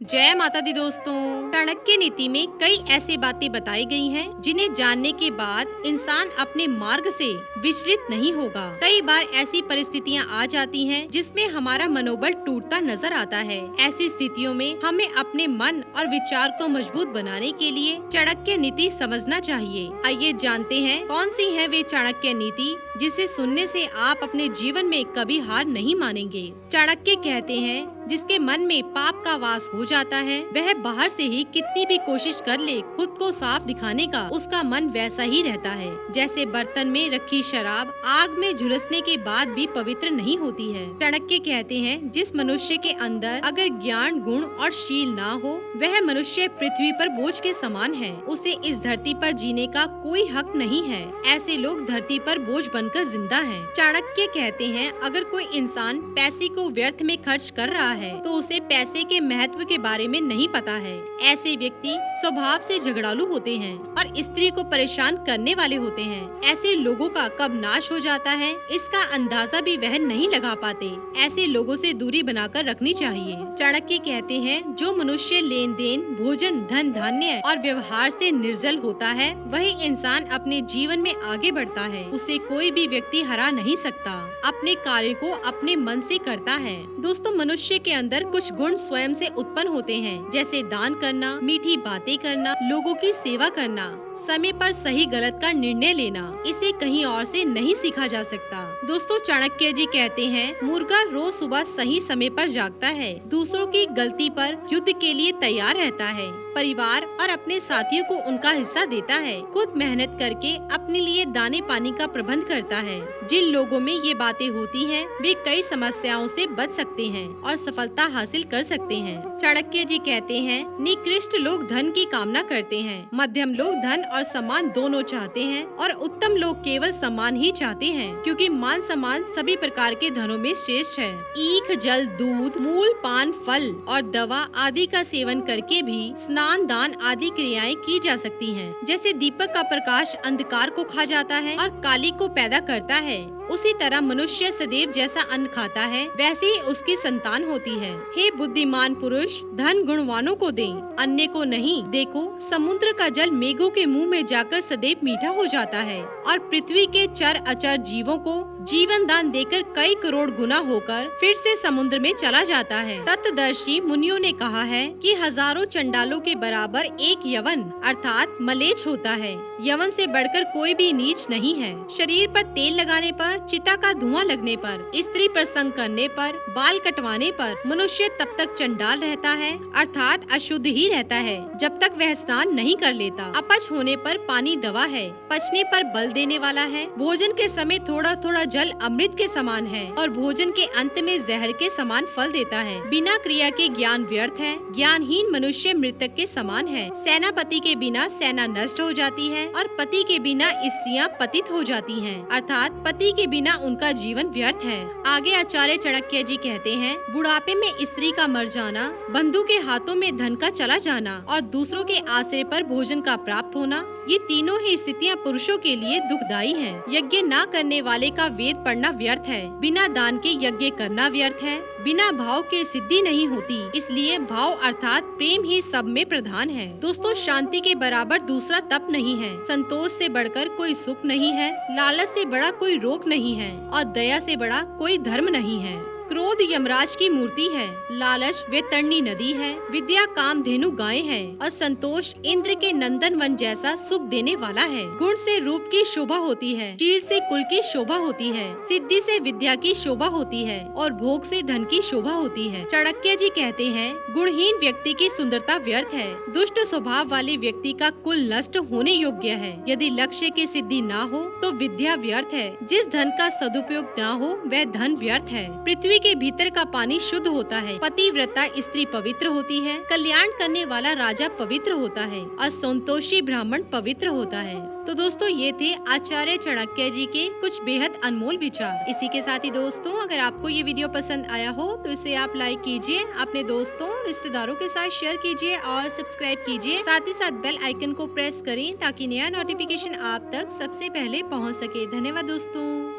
जय माता दी दोस्तों। चाणक्य नीति में कई ऐसी बातें बताई गई हैं जिन्हें जानने के बाद इंसान अपने मार्ग से विचलित नहीं होगा। कई बार ऐसी परिस्थितियां आ जाती हैं जिसमें हमारा मनोबल टूटता नजर आता है। ऐसी स्थितियों में हमें अपने मन और विचार को मजबूत बनाने के लिए चाणक्य नीति समझना चाहिए। आइए जानते हैं कौन सी है वे चाणक्य नीति जिसे सुनने से आप अपने जीवन में कभी हार नहीं मानेंगे। चाणक्य कहते हैं, जिसके मन में पाप का वास हो जाता है वह बाहर से ही कितनी भी कोशिश कर ले खुद को साफ दिखाने का उसका मन वैसा ही रहता है जैसे बर्तन में रखी शराब आग में झुलसने के बाद भी पवित्र नहीं होती है। चाणक्य कहते हैं, जिस मनुष्य के अंदर अगर ज्ञान गुण और शील ना हो वह मनुष्य पृथ्वी पर बोझ के समान है। उसे इस धरती पर जीने का कोई हक नहीं है। ऐसे लोग धरती पर बोझ बनकर जिंदा हैं। चाणक्य कहते हैं, अगर कोई इंसान पैसे को व्यर्थ में खर्च कर रहा है तो उसे पैसे के महत्व के बारे में नहीं पता है। ऐसे व्यक्ति स्वभाव से झगड़ालू होते हैं और स्त्री को परेशान करने वाले होते हैं। ऐसे लोगों का कब नाश हो जाता है इसका अंदाजा भी वह नहीं लगा पाते। ऐसे लोगों से दूरी बनाकर रखनी चाहिए। चाणक्य कहते हैं, जो मनुष्य लेन देन भोजन धन धान्य और व्यवहार से निर्जल होता है वही इंसान अपने जीवन में आगे बढ़ता है। उसे कोई भी व्यक्ति हरा नहीं सकता। अपने कार्य को अपने मन से करता है। दोस्तों, मनुष्य के अंदर कुछ गुण स्वयं से उत्पन्न होते हैं, जैसे दान करना, मीठी बातें करना, लोगों की सेवा करना, समय पर सही गलत का निर्णय लेना। इसे कहीं और से नहीं सीखा जा सकता। दोस्तों, चाणक्य जी कहते हैं, मुर्गा रोज सुबह सही समय पर जागता है, दूसरों की गलती पर युद्ध के लिए तैयार रहता है, परिवार और अपने साथियों को उनका हिस्सा देता है, खुद मेहनत करके अपने लिए दाने पानी का प्रबंध करता है। जिन लोगों में ये बातें होती हैं, वे कई समस्याओं से बच सकते हैं और सफलता हासिल कर सकते हैं। चाणक्य जी कहते हैं, निकृष्ट लोग धन की कामना करते हैं, मध्यम लोग धन और सम्मान दोनों चाहते हैं और उत्तम लोग केवल सम्मान ही चाहते हैं, क्योंकि मान सम्मान सभी प्रकार के धनों में श्रेष्ठ है। ईख जल दूध मूल पान फल और दवा आदि का सेवन करके भी स्नान दान आदि क्रियाएं की जा सकती हैं। जैसे दीपक का प्रकाश अंधकार को खा जाता है और काली को पैदा करता है, उसी तरह मनुष्य सदैव जैसा अन्न खाता है वैसे ही उसकी संतान होती है। हे बुद्धिमान पुरुष, धन गुणवानों को दे, अन्य को नहीं। देखो, समुद्र का जल मेघों के मुंह में जाकर सदैव मीठा हो जाता है और पृथ्वी के चर अचर जीवों को जीवन दान देकर कई करोड़ गुना होकर फिर से समुद्र में चला जाता है। तत्वदर्शी मुनियों ने कहा है कि हजारों चंडालों के बराबर एक यवन अर्थात मलेच्छ होता है। यवन से बढ़कर कोई भी नीच नहीं है। शरीर पर तेल लगाने पर, चिता का धुआं लगने पर, स्त्री प्रसंग करने पर, बाल कटवाने पर मनुष्य तब तक चंडाल रहता है अर्थात अशुद्ध ही रहता है जब तक वह स्नान नहीं कर लेता। अपच होने पर पानी दवा है, पचने पर बल देने वाला है। भोजन के समय थोड़ा थोड़ा जल अमृत के समान है और भोजन के अंत में जहर के समान फल देता है। बिना क्रिया के ज्ञान व्यर्थ है। ज्ञानहीन मनुष्य मृतक के समान है। सेनापति के बिना सेना नष्ट हो जाती है और पति के बिना स्त्रियां पतित हो जाती हैं, अर्थात पति के बिना उनका जीवन व्यर्थ है। आगे आचार्य चाणक्य जी कहते हैं, बुढ़ापे में स्त्री का मर जाना, बंधु के हाथों में धन का चला जाना और दूसरों के आश्रय पर भोजन का प्राप्त होना, ये तीनों ही स्थितियाँ पुरुषों के लिए दुखदायी हैं। यज्ञ न करने वाले का वेद पढ़ना व्यर्थ है। बिना दान के यज्ञ करना व्यर्थ है। बिना भाव के सिद्धि नहीं होती, इसलिए भाव अर्थात प्रेम ही सब में प्रधान है। दोस्तों, शांति के बराबर दूसरा तप नहीं है। संतोष से बढ़कर कोई सुख नहीं है। लालच से बड़ा कोई रोग नहीं है और दया से बड़ा कोई धर्म नहीं है। क्रोध यमराज की मूर्ति है, लालच वैतरणी नदी है, विद्या काम धेनु गाय है और संतोष इंद्र के नंदन वन जैसा सुख देने वाला है। गुण से रूप की शोभा होती है, शील से कुल की शोभा होती है, सिद्धि से विद्या की शोभा होती है और भोग से धन की शोभा होती है। चाणक्य जी कहते हैं, गुणहीन व्यक्ति की सुंदरता व्यर्थ है। दुष्ट स्वभाव वाले व्यक्ति का कुल नष्ट होने योग्य है। यदि लक्ष्य की सिद्धि ना हो तो विद्या व्यर्थ है। जिस धन का सदुपयोग ना हो वह धन व्यर्थ है। पृथ्वी के भीतर का पानी शुद्ध होता है, पतिव्रता स्त्री पवित्र होती है, कल्याण करने वाला राजा पवित्र होता है और संतोषी ब्राह्मण पवित्र होता है। तो दोस्तों, ये थे आचार्य चाणक्य जी के कुछ बेहद अनमोल विचार। इसी के साथ ही दोस्तों, अगर आपको ये वीडियो पसंद आया हो तो इसे आप लाइक कीजिए, अपने दोस्तों रिश्तेदारों के साथ शेयर कीजिए और सब्सक्राइब कीजिए। साथ ही साथ बेल आइकन को प्रेस करें ताकि नया नोटिफिकेशन आप तक सबसे पहले पहुँच सके। धन्यवाद दोस्तों।